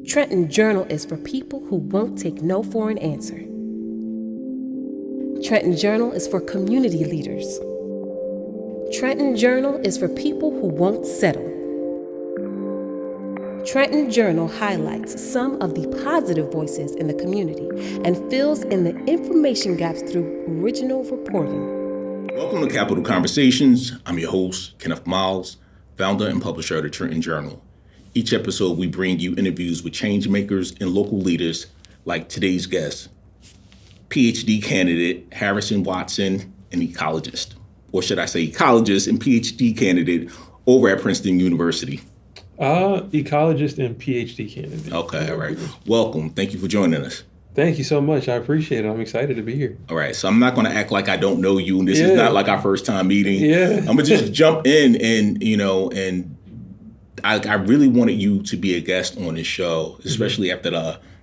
Trenton Journal is for people who won't take no for an answer. Trenton Journal is for community leaders. Trenton Journal is for people who won't settle. Trenton Journal highlights some of the positive voices in the community and fills in the information gaps through original reporting. Welcome to Capital Conversations. I'm your host, Kenneth Miles, founder and publisher of the Trenton Journal. Each episode, we bring you interviews with change makers and local leaders like today's guest, PhD candidate Harrison Watson, an ecologist. Or should I say ecologist and PhD candidate over at Princeton University. Ecologist and PhD candidate. Okay, all right. Welcome. Thank you for joining us. Thank you so much. I appreciate it. I'm excited to be here. All right. So I'm not going to act like I don't know you. And this is not like our first time meeting. Yeah. I'm going to just jump in and I really wanted you to be a guest on this show, especially after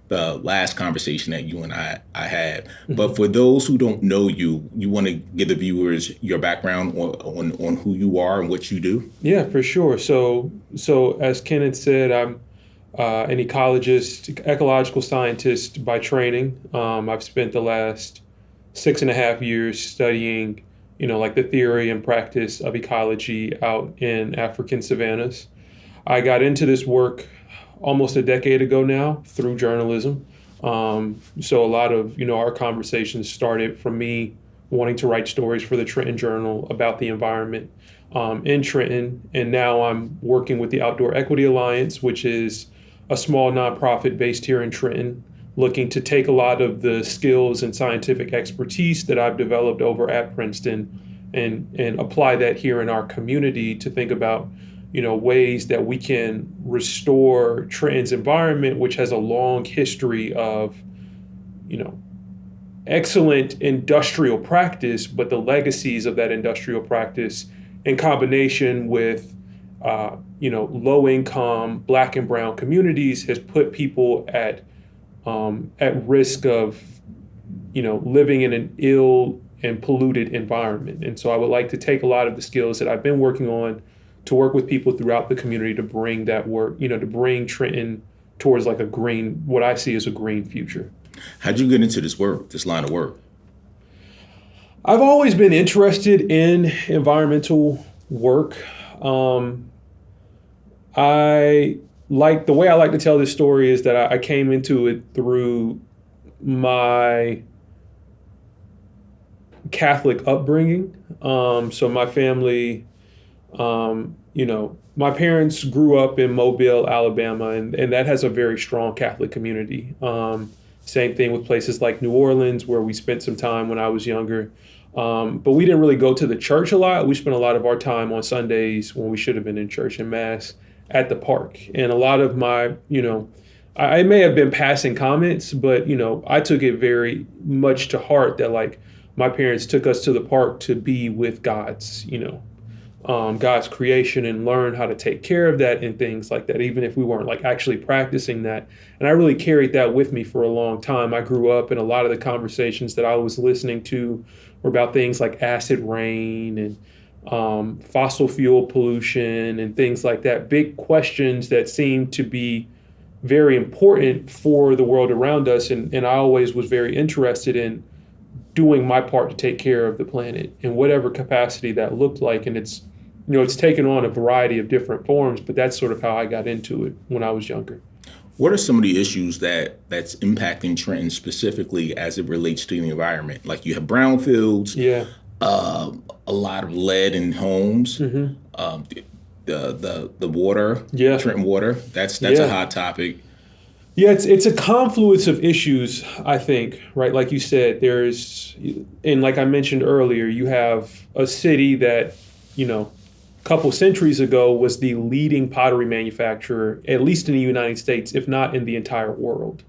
the last conversation that you and I had. But for those who don't know you, you want to give the viewers your background on who you are and what you do? Yeah, for sure. So as Kenneth said, I'm an ecologist, ecological scientist by training. I've spent the last 6.5 years studying, like the theory and practice of ecology out in African savannas. I got into this work almost a decade ago now through journalism. So a lot of, our conversations started from me wanting to write stories for the Trenton Journal about the environment in Trenton. And now I'm working with the Outdoor Equity Alliance, which is a small nonprofit based here in Trenton, looking to take a lot of the skills and scientific expertise that I've developed over at Princeton and apply that here in our community to think about ways that we can restore Trenton's environment, which has a long history of, excellent industrial practice, but the legacies of that industrial practice in combination with, low-income Black and brown communities has put people at risk of, living in an ill and polluted environment. And so I would like to take a lot of the skills that I've been working on to work with people throughout the community to bring that work, to bring Trenton towards like what I see as a green future. How'd you get into this line of work? I've always been interested in environmental work. The way I like to tell this story is that I came into it through my Catholic upbringing. So my family, my parents grew up in Mobile, Alabama, and that has a very strong Catholic community. Same thing with places like New Orleans, where we spent some time when I was younger. But we didn't really go to the church a lot. We spent a lot of our time on Sundays when we should have been in church and mass at the park. And a lot of my, I may have been passing comments, but, I took it very much to heart that like my parents took us to the park to be with God's creation and learn how to take care of that and things like that, even if we weren't like actually practicing that. And I really carried that with me for a long time. I grew up and a lot of the conversations that I was listening to were about things like acid rain and fossil fuel pollution and things like that. Big questions that seemed to be very important for the world around us. And I always was very interested in doing my part to take care of the planet in whatever capacity that looked like. And it's taken on a variety of different forms, but that's sort of how I got into it when I was younger. What are some of the issues that's impacting Trenton specifically as it relates to the environment? Like you have brownfields, a lot of lead in homes, the water, Trenton water. That's a hot topic. Yeah, it's a confluence of issues, I think, right? Like you said, and like I mentioned earlier, you have a city that, a couple centuries ago was the leading pottery manufacturer, at least in the United States, if not in the entire world.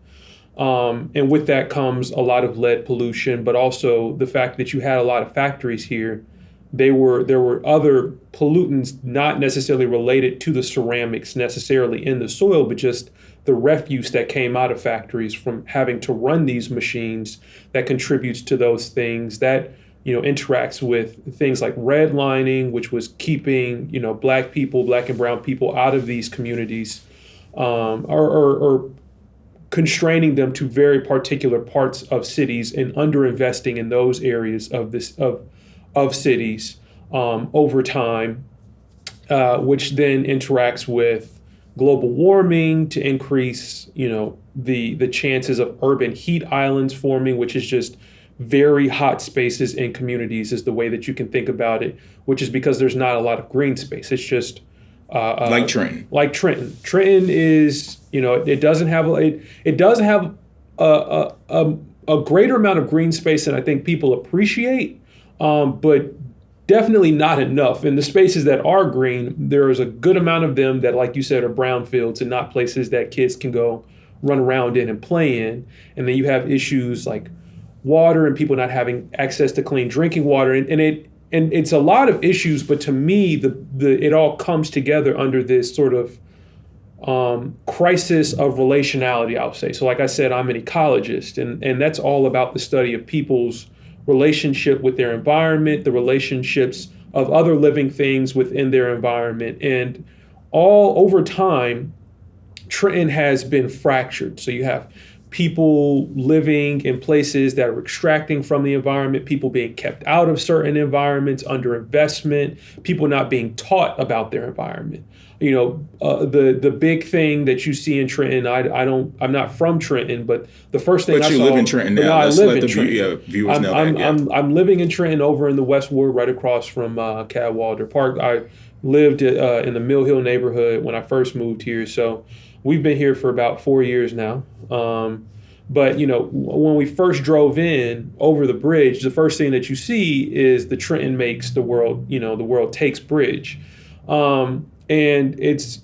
And with that comes a lot of lead pollution, but also the fact that you had a lot of factories here. There were other pollutants not necessarily related to the ceramics necessarily in the soil, but just the refuse that came out of factories from having to run these machines that contributes to those things that, interacts with things like redlining, which was keeping, Black and brown people out of these communities. or constraining them to very particular parts of cities and underinvesting in those areas of cities over time, which then interacts with global warming to increase, the chances of urban heat islands forming, which is just very hot spaces in communities, is the way that you can think about it, which is because there's not a lot of green space. It's just like Trenton. Like Trenton. Trenton is, it doesn't have it does have a greater amount of green space than I think people appreciate, but definitely not enough. In the spaces that are green, there is a good amount of them that, like you said, are brownfields and not places that kids can go run around in and play in. And then you have issues like water and people not having access to clean drinking water, and it's a lot of issues. But to me, it all comes together under this sort of crisis of relationality, I'll say. So like I said, I'm an ecologist, and that's all about the study of people's relationship with their environment, the relationships of other living things within their environment. And all over time, Trenton has been fractured. So you have people living in places that are extracting from the environment, people being kept out of certain environments, underinvestment, people not being taught about their environment. The big thing that you see in Trenton, I'm not from Trenton, but the first thing I saw. But you live in Trenton now. I live in Trenton. Viewers know that. I'm living in Trenton over in the West Ward, right across from Cadwalder Park. I lived in the Mill Hill neighborhood when I first moved here, so we've been here for about 4 years now. But when we first drove in over the bridge, the first thing that you see is the Trenton makes the world, the world takes bridge. And it's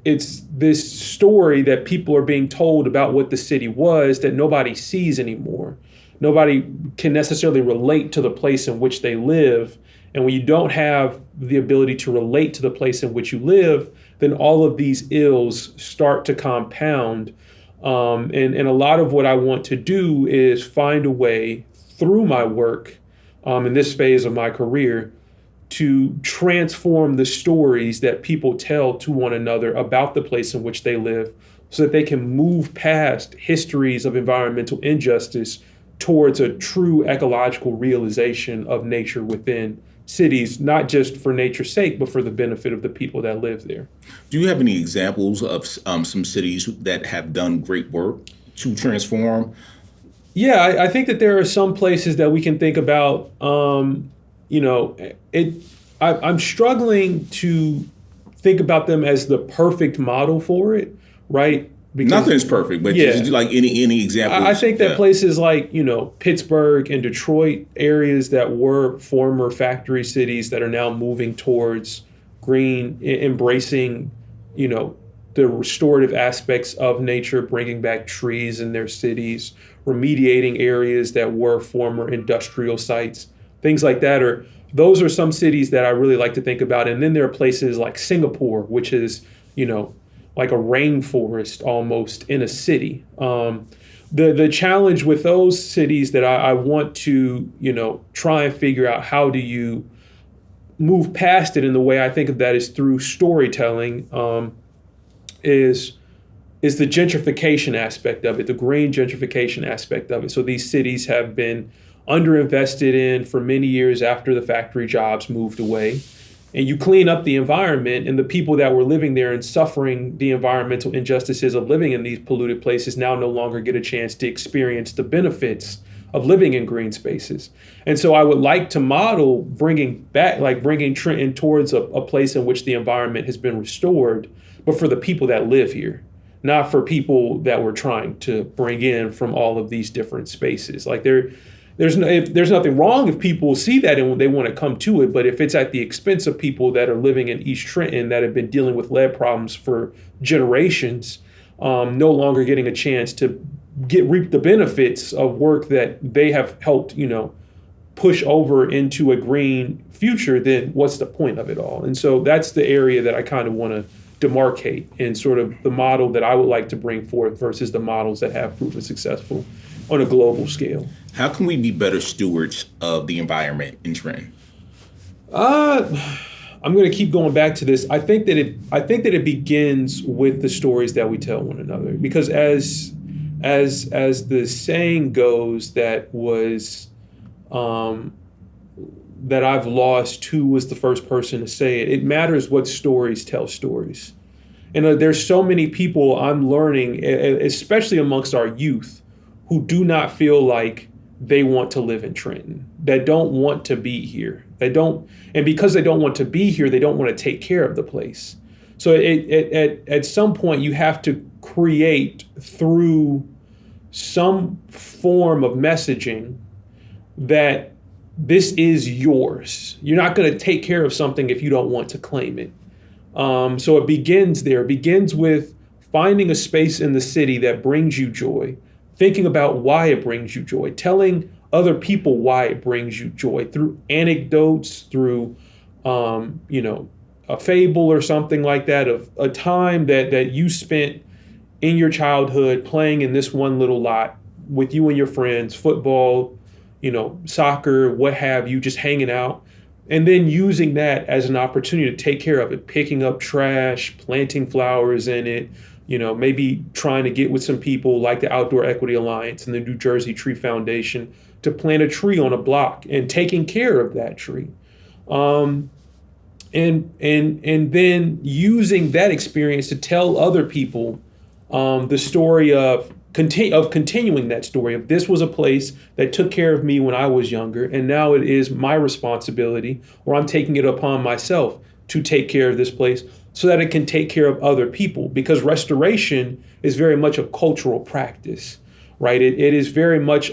this story that people are being told about what the city was that nobody sees anymore. Nobody can necessarily relate to the place in which they live. And when you don't have the ability to relate to the place in which you live, then all of these ills start to compound. And a lot of what I want to do is find a way through my work in this phase of my career to transform the stories that people tell to one another about the place in which they live so that they can move past histories of environmental injustice towards a true ecological realization of nature within cities, not just for nature's sake, but for the benefit of the people that live there. Do you have any examples of some cities that have done great work to transform? Yeah, I think that there are some places that we can think about. I'm struggling to think about them as the perfect model for it, right? Because nothing's perfect, but just like any examples. I think that places like, Pittsburgh and Detroit, areas that were former factory cities that are now moving towards green, embracing, the restorative aspects of nature, bringing back trees in their cities, remediating areas that were former industrial sites, things like that. Those are some cities that I really like to think about. And then there are places like Singapore, which is, like a rainforest almost in a city. The challenge with those cities that I want to, try and figure out how do you move past it, and the way I think of that is through storytelling, is the gentrification aspect of it, the green gentrification aspect of it. So these cities have been underinvested in for many years after the factory jobs moved away. And you clean up the environment, and the people that were living there and suffering the environmental injustices of living in these polluted places now no longer get a chance to experience the benefits of living in green spaces. And so I would like to model bringing Trenton towards a place in which the environment has been restored, but for the people that live here, not for people that we're trying to bring in from all of these different spaces. Like there's nothing wrong if people see that and they want to come to it, but if it's at the expense of people that are living in East Trenton that have been dealing with lead problems for generations, no longer getting a chance to reap the benefits of work that they have helped, push over into a green future, then what's the point of it all? And so that's the area that I kind of want to demarcate in sort of the model that I would like to bring forth versus the models that have proven successful on a global scale. How can we be better stewards of the environment in Trenton? I'm going to keep going back to this. I think that it begins with the stories that we tell one another, because as the saying goes, that was that I've lost, who was the first person to say it. It matters what stories tell stories. And there's so many people I'm learning, especially amongst our youth, who do not feel like they want to live in Trenton, that don't want to be here. And because they don't want to be here, they don't want to take care of the place. So at some point, you have to create through some form of messaging that this is yours. You're not going to take care of something if you don't want to claim it. So it begins there. It begins with finding a space in the city that brings you joy, thinking about why it brings you joy, telling other people why it brings you joy through anecdotes, through, a fable or something like that, of a time that you spent in your childhood playing in this one little lot with you and your friends, football, soccer, what have you, just hanging out. And then using that as an opportunity to take care of it, picking up trash, planting flowers in it, maybe trying to get with some people like the Outdoor Equity Alliance and the New Jersey Tree Foundation to plant a tree on a block and taking care of that tree. And then using that experience to tell other people the story of continuing that story of, this was a place that took care of me when I was younger, and now it is my responsibility, or I'm taking it upon myself to take care of this place so that it can take care of other people. Because restoration is very much a cultural practice, right? It is very much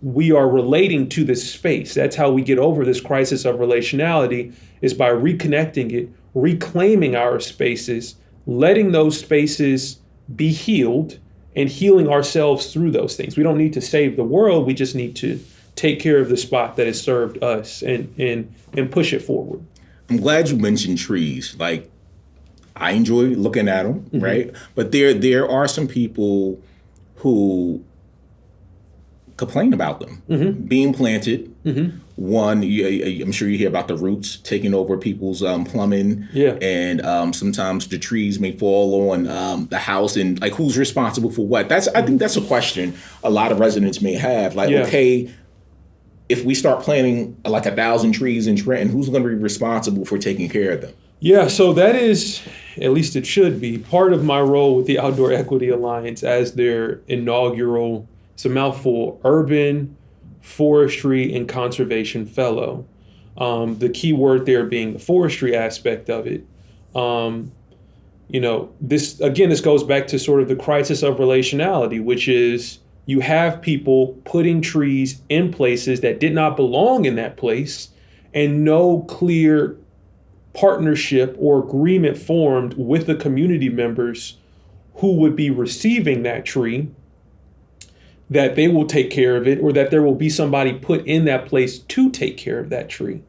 we are relating to this space. That's how we get over this crisis of relationality, is by reconnecting it, reclaiming our spaces, letting those spaces be healed, and healing ourselves through those things. We don't need to save the world. We just need to take care of the spot that has served us and push it forward. I'm glad you mentioned trees. Like, I enjoy looking at them, right? But there are some people who complain about them being planted. One, I'm sure you hear about the roots taking over people's plumbing. Yeah. And sometimes the trees may fall on the house, and like, who's responsible for what? I think that's a question a lot of residents may have. Like, okay, if we start planting like 1,000 trees in Trenton, who's going to be responsible for taking care of them? Yeah, so that is, at least it should be, part of my role with the Outdoor Equity Alliance as their inaugural, it's a mouthful, Urban Forestry and Conservation Fellow. The key word there being the forestry aspect of it. This goes back to sort of the crisis of relationality, which is you have people putting trees in places that did not belong in that place, and no clear partnership or agreement formed with the community members who would be receiving that tree, that they will take care of it, or that there will be somebody put in that place to take care of that tree.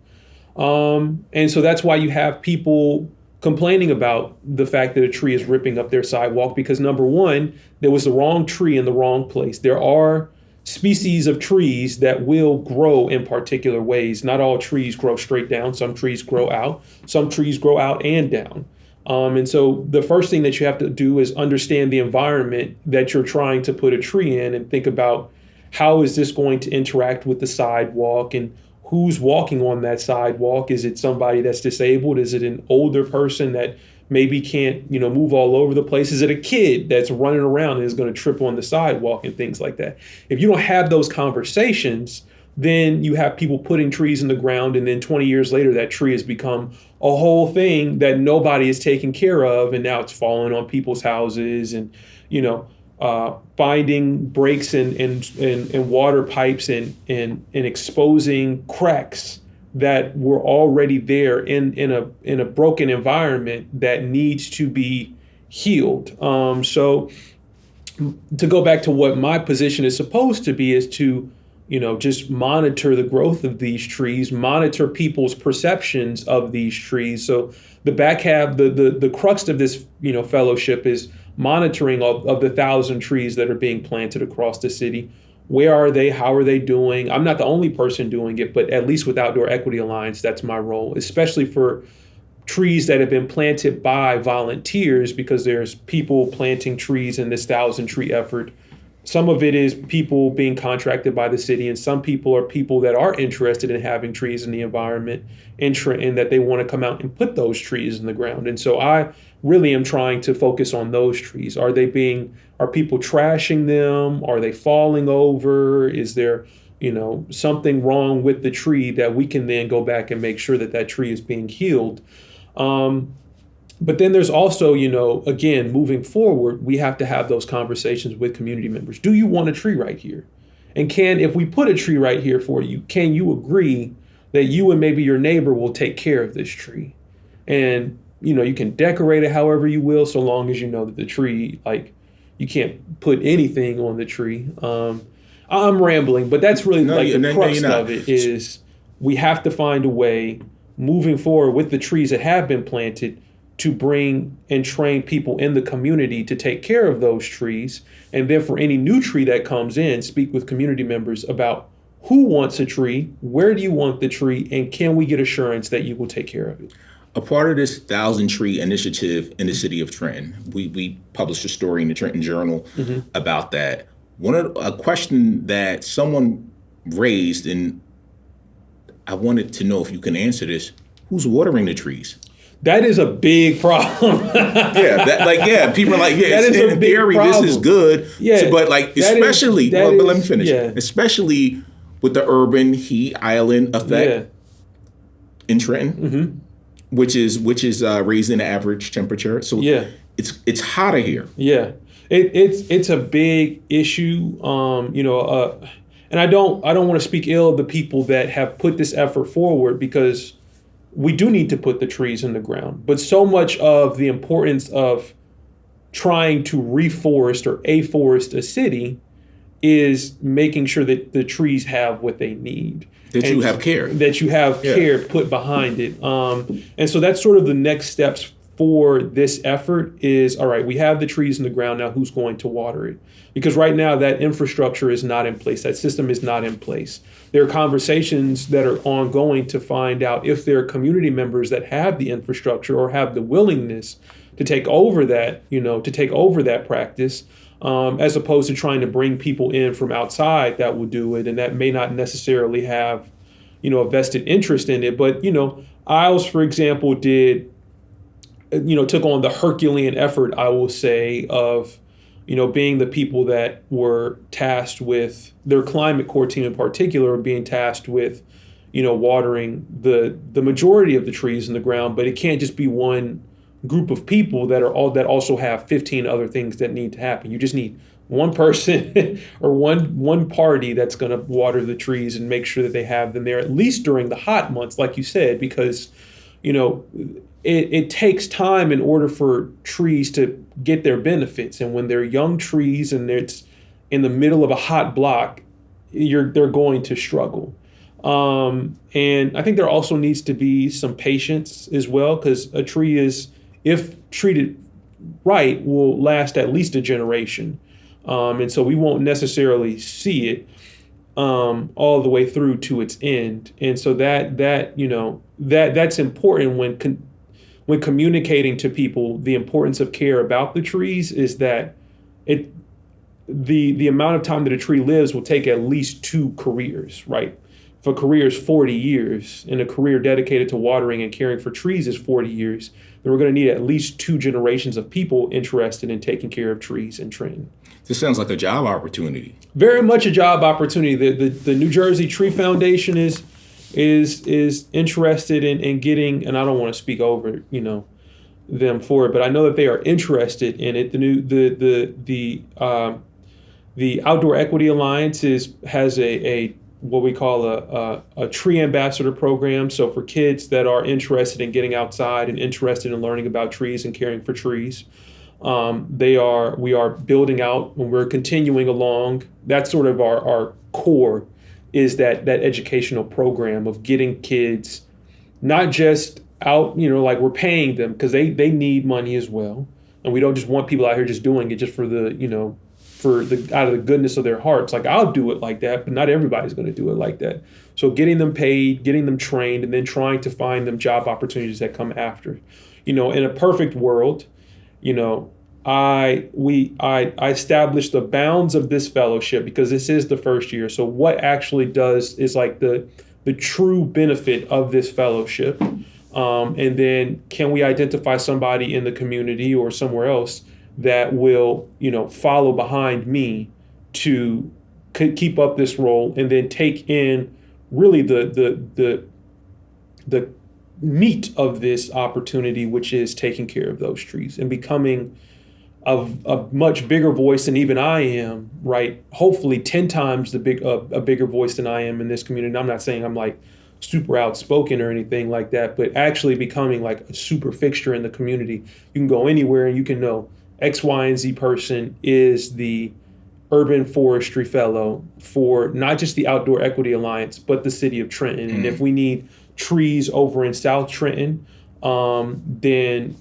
And so that's why you have people complaining about the fact that a tree is ripping up their sidewalk, because number one, there was the wrong tree in the wrong place. There are species of trees that will grow in particular ways. Not all trees grow straight down. Some trees grow out. Some trees grow out and down. And so the first thing that you have to do is understand the environment that you're trying to put a tree in, and think about, how is this going to interact with the sidewalk, and who's walking on that sidewalk? Is it somebody that's disabled? Is it an older person that maybe can't, move all over the place? Is it a kid that's running around and is going to trip on the sidewalk and things like that? If you don't have those conversations, then you have people putting trees in the ground, and then 20 years later, that tree has become a whole thing that nobody is taking care of, and now it's falling on people's houses, and finding breaks in water pipes, and exposing cracks that were already there in a broken environment that needs to be healed. So to go back to what my position is supposed to be, is to just monitor the growth of these trees, monitor people's perceptions of these trees. So the back half, the crux of this, fellowship is monitoring of the 1,000 trees that are being planted across the city. Where are they? How are they doing? I'm not the only person doing it, but at least with Outdoor Equity Alliance, that's my role, especially for trees that have been planted by volunteers, because there's people planting trees in this 1,000-tree effort. Some of it is people being contracted by the city, and some people are people that are interested in having trees in the environment in Trenton, that they want to come out and put those trees in the ground. And so I really am trying to focus on those trees. Are people trashing them? Are they falling over? Is there, something wrong with the tree that we can then go back and make sure that that tree is being healed? But then there's also, again, moving forward, we have to have those conversations with community members. Do you want a tree right here? And if we put a tree right here for you, can you agree that you and maybe your neighbor will take care of this tree? And, you can decorate it however you will, so long as you know that the tree, you can't put anything on the tree. I'm rambling, but that's really the crux of it is we have to find a way moving forward with the trees that have been planted to bring and train people in the community to take care of those trees. And then for any new tree that comes in, speak with community members about who wants a tree, where do you want the tree, and can we get assurance that you will take care of it? A part of this 1,000-tree initiative in the city of Trenton, we published a story in the Trenton Journal about that. A question that someone raised, and I wanted to know if you can answer this: who's watering the trees? That is a big problem. People are like, yeah, that in theory, this is good. Yeah, so, but especially, but let me finish. Yeah. Especially with the urban heat island effect in Trenton, which is raising the average temperature. So it's hotter here. Yeah, it's a big issue. And I don't want to speak ill of the people that have put this effort forward, because we do need to put the trees in the ground. But so much of the importance of trying to reforest or afforest a city is making sure that the trees have what they need. That you have care put behind it. And so that's sort of the next steps for this effort is, all right, we have the trees in the ground, now who's going to water it? Because right now that infrastructure is not in place, that system is not in place. There are conversations that are ongoing to find out if there are community members that have the infrastructure or have the willingness to take over that, practice, as opposed to trying to bring people in from outside that will do it, and that may not necessarily have, a vested interest in it. But, Isles, for example, took on the Herculean effort, I will say, of, being the people that were tasked with, their climate core team in particular, being tasked with, watering the majority of the trees in the ground. But it can't just be one group of people that also have 15 other things that need to happen. You just need one person or one party that's going to water the trees and make sure that they have them there, at least during the hot months, like you said, because, it takes time in order for trees to get their benefits. And when they're young trees and it's in the middle of a hot block, they're going to struggle. And I think there also needs to be some patience as well, because a tree if treated right, will last at least a generation. And so we won't necessarily see it all the way through to its end. And so that's important when communicating to people the importance of care about the trees, is that the amount of time that a tree lives will take at least 2 careers, right? If a career is 40 years and a career dedicated to watering and caring for trees is 40 years, then we're going to need at least 2 generations of people interested in taking care of trees in Trenton. This sounds like a job opportunity. Very much a job opportunity. The New Jersey Tree Foundation is interested in getting, and I don't want to speak over them for it, but I know that they are interested in it. The Outdoor Equity Alliance has a what we call a tree ambassador program. So for kids that are interested in getting outside and interested in learning about trees and caring for trees, we are building out, and we're continuing along. That's sort of our core, is that educational program of getting kids not just out, like we're paying them, because they need money as well. And we don't just want people out here just doing it just for the, out of the goodness of their hearts. Like, I'll do it like that, but not everybody's going to do it like that. So getting them paid, getting them trained, and then trying to find them job opportunities that come after. In a perfect world, I established the bounds of this fellowship because this is the first year. So what actually is like the true benefit of this fellowship. And then can we identify somebody in the community or somewhere else that will, follow behind me to keep up this role and then take in really the meat of this opportunity, which is taking care of those trees and becoming a much bigger voice than even I am, right? Hopefully 10 times a bigger voice than I am in this community. I'm not saying I'm like super outspoken or anything like that, but actually becoming like a super fixture in the community. You can go anywhere and you can know X, Y, and Z person is the urban forestry fellow for not just the Outdoor Equity Alliance, but the city of Trenton. And if we need trees over in South Trenton, then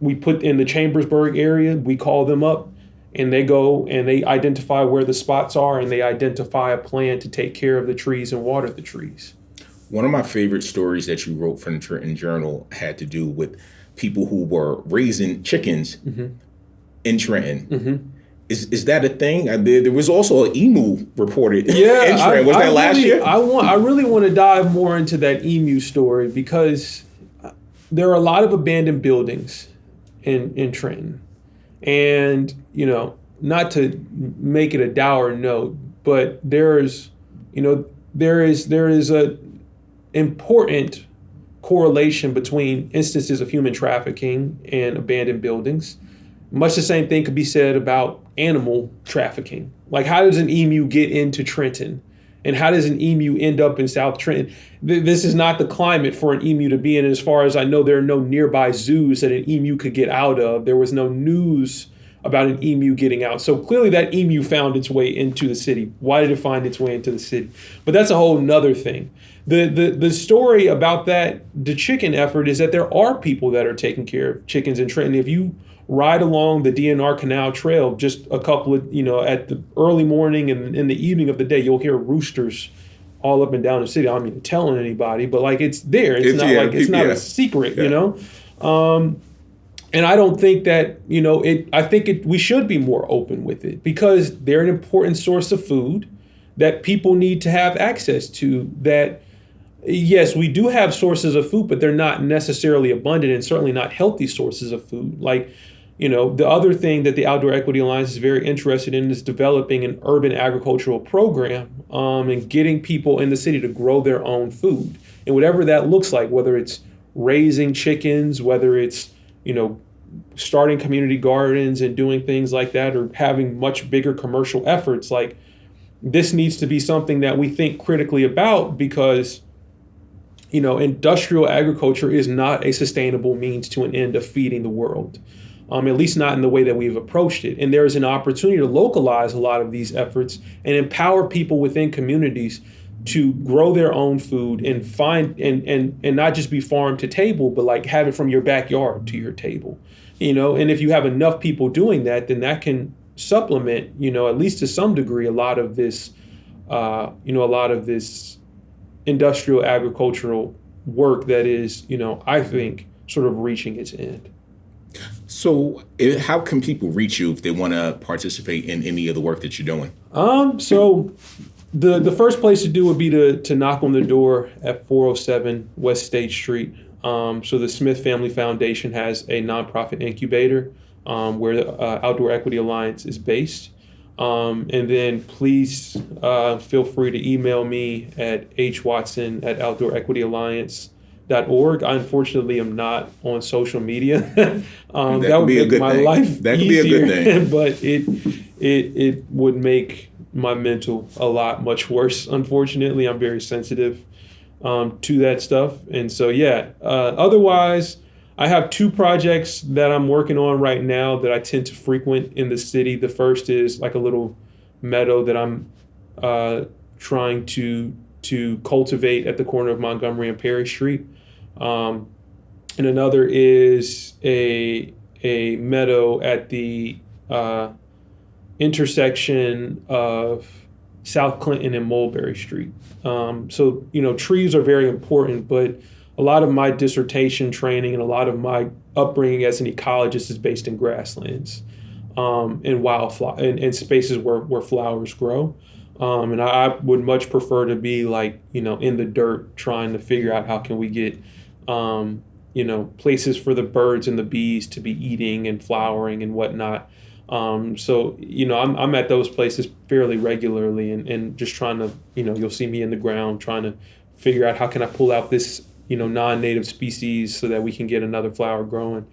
we put in the Chambersburg area, we call them up and they go and they identify where the spots are and they identify a plan to take care of the trees and water the trees. One of my favorite stories that you wrote for the Trenton Journal had to do with people who were raising chickens in Trenton. Is that a thing? There was also an emu reported in Trenton. Was that last year? I really want to dive more into that emu story because there are a lot of abandoned buildings in Trenton. And, not to make it a dour note, but there is a important correlation between instances of human trafficking and abandoned buildings. Much the same thing could be said about animal trafficking. Like, how does an emu get into Trenton? And how does an emu end up in South Trenton? This is not the climate for an emu to be in. And as far as I know, there are no nearby zoos that an emu could get out of. There was no news about an emu getting out. So clearly that emu found its way into the city. Why did it find its way into the city? But that's a whole nother thing. The story about the chicken effort is that there are people that are taking care of chickens in Trenton. If you ride along the DNR Canal Trail, just a couple of, at the early morning and in the evening of the day, you'll hear roosters all up and down the city. I don't mean telling anybody, but like it's there. It's not a secret, And I don't think that, we should be more open with it because they're an important source of food that people need to have access to. That, yes, we do have sources of food, but they're not necessarily abundant and certainly not healthy sources of food. Like, the other thing that the Outdoor Equity Alliance is very interested in is developing an urban agricultural program and getting people in the city to grow their own food. And whatever that looks like, whether it's raising chickens, whether it's, starting community gardens and doing things like that, or having much bigger commercial efforts, like this needs to be something that we think critically about because, industrial agriculture is not a sustainable means to an end of feeding the world. At least not in the way that we've approached it. And there is an opportunity to localize a lot of these efforts and empower people within communities to grow their own food and find and not just be farm to table, but like have it from your backyard to your table. And if you have enough people doing that, then that can supplement, at least to some degree, a lot of this industrial agricultural work that is, I think, sort of reaching its end. So how can people reach you if they want to participate in any of the work that you're doing? So the first place to do would be to knock on the door at 407 West State Street. So the Smith Family Foundation has a nonprofit incubator where the Outdoor Equity Alliance is based. And then please feel free to email me at hwatson@outdoorequityalliance.org. I unfortunately am not on social media. That would make my life that could easier, be a good thing. But it would make my mental a lot much worse. Unfortunately, I'm very sensitive to that stuff. And so, otherwise, I have two projects that I'm working on right now that I tend to frequent in the city. The first is like a little meadow that I'm trying to cultivate at the corner of Montgomery and Perry Street. And another is a meadow at the intersection of South Clinton and Mulberry Street. So, trees are very important, but a lot of my dissertation training and a lot of my upbringing as an ecologist is based in grasslands and wildflower and spaces where flowers grow. And I would much prefer to be in the dirt trying to figure out how can we get, places for the birds and the bees to be eating and flowering and whatnot. So, I'm at those places fairly regularly and just trying to, you'll see me in the ground trying to figure out how can I pull out this, non-native species so that we can get another flower growing.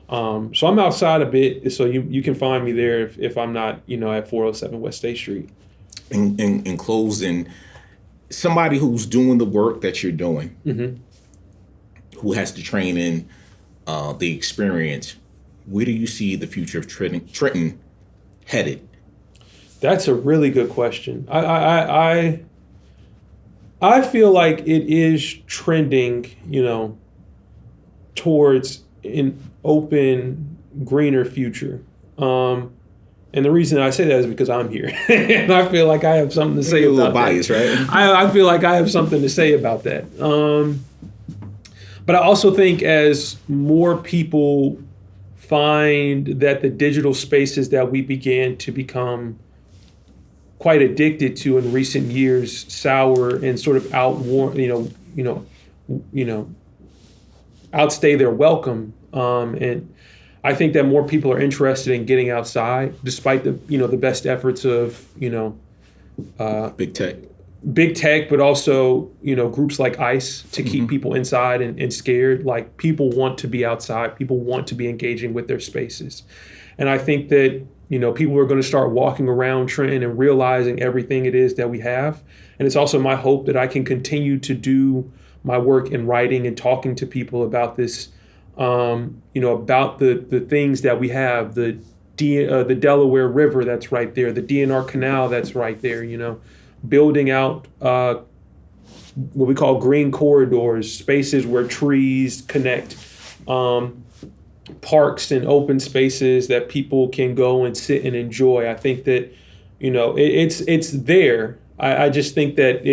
So I'm outside a bit, so you can find me there if I'm not, at 407 West State Street. In closing, somebody who's doing the work that you're doing, who has the training, the experience, where do you see the future of Trenton headed? That's a really good question. I feel like it is trending, towards an open, greener future. And the reason I say that is because I'm here, and I feel like I have something to say You're about a little biased, that. Right? I feel like I have something to say about that. But I also think as more people find that the digital spaces that we began to become quite addicted to in recent years sour and sort of outstay their welcome. And I think that more people are interested in getting outside, despite the best efforts of big tech, but also groups like ICE to keep people inside and scared. Like, people want to be outside, people want to be engaging with their spaces, and I think that people are going to start walking around Trenton and realizing everything it is that we have. And it's also my hope that I can continue to do my work in writing and talking to people about this. About the things that we have, the Delaware River that's right there, the DNR Canal that's right there, building out what we call green corridors, spaces where trees connect, parks and open spaces that people can go and sit and enjoy. I think that, it's there. I just think that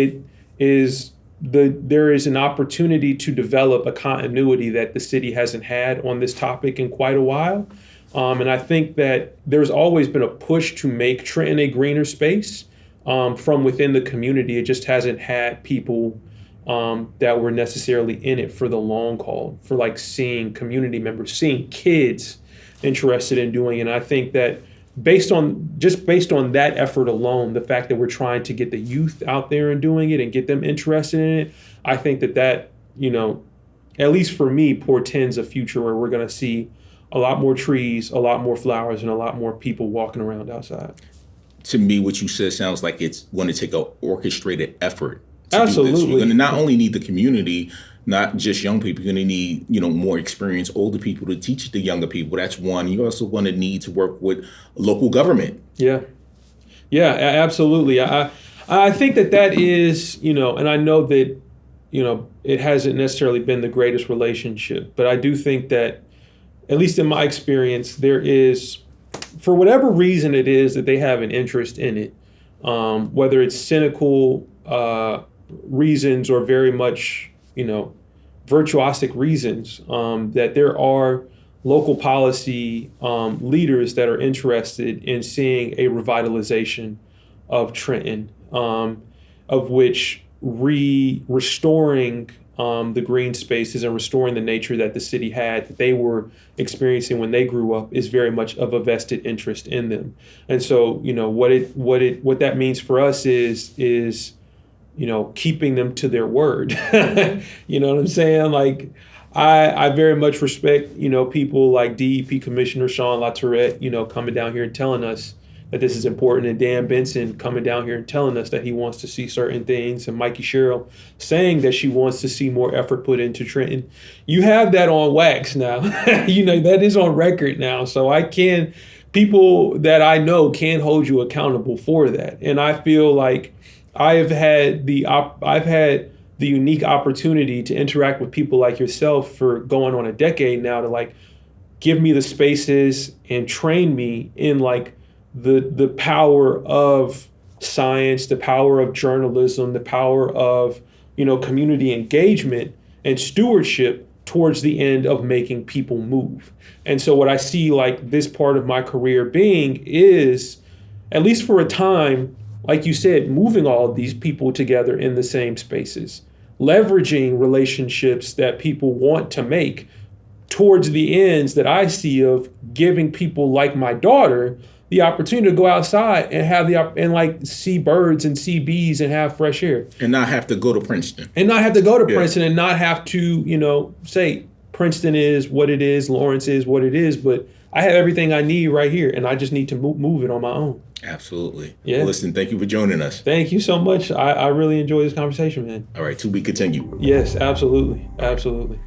there is an opportunity to develop a continuity that the city hasn't had on this topic in quite a while. And I think that there's always been a push to make Trenton a greener space from within the community. It just hasn't had people that were necessarily in it for the long haul, for seeing community members, seeing kids interested in doing it. And I think that based on that effort alone, the fact that we're trying to get the youth out there and doing it and get them interested in it, I think that at least for me, portends a future where we're going to see a lot more trees, a lot more flowers, and a lot more people walking around outside. To me, what you said sounds like it's going to take an orchestrated effort to Absolutely. do this. You're going to not only need the community, not just young people. You're going to need, more experienced older people to teach the younger people. That's one. You're also going to need to work with local government. Yeah, absolutely. I think that is, and I know that, it hasn't necessarily been the greatest relationship, but I do think that, at least in my experience, there is, for whatever reason it is that they have an interest in it, whether it's cynical reasons or very much, virtuosic reasons, that there are local policy leaders that are interested in seeing a revitalization of Trenton, of which restoring the green spaces and restoring the nature that the city had, that they were experiencing when they grew up, is very much of a vested interest in them. And so, what that means for us is keeping them to their word. You know what I'm saying? I very much respect, people like DEP Commissioner Sean LaTourette, coming down here and telling us that this is important, and Dan Benson coming down here and telling us that he wants to see certain things, and Mikey Sherrill saying that she wants to see more effort put into Trenton. You have that on wax now. That is on record now. So people that I know can hold you accountable for that. And I feel like I've had the unique opportunity to interact with people like yourself for going on a decade now, to give me the spaces and train me in the power of science, the power of journalism, the power of, community engagement and stewardship towards the end of making people move. And so what I see like this part of my career being is, at least for a time, like you said, moving all of these people together in the same spaces, leveraging relationships that people want to make towards the ends that I see of giving people like my daughter the opportunity to go outside and have and see birds and see bees and have fresh air. And not have to go to Princeton. And not have to go to Princeton and not have to, say Princeton is what it is, Lawrence is what it is, but I have everything I need right here and I just need to move it on my own. Absolutely. Yeah. Well, listen, thank you for joining us. Thank you so much. I really enjoyed this conversation, man. All right, to be continued. Yes, absolutely. Absolutely.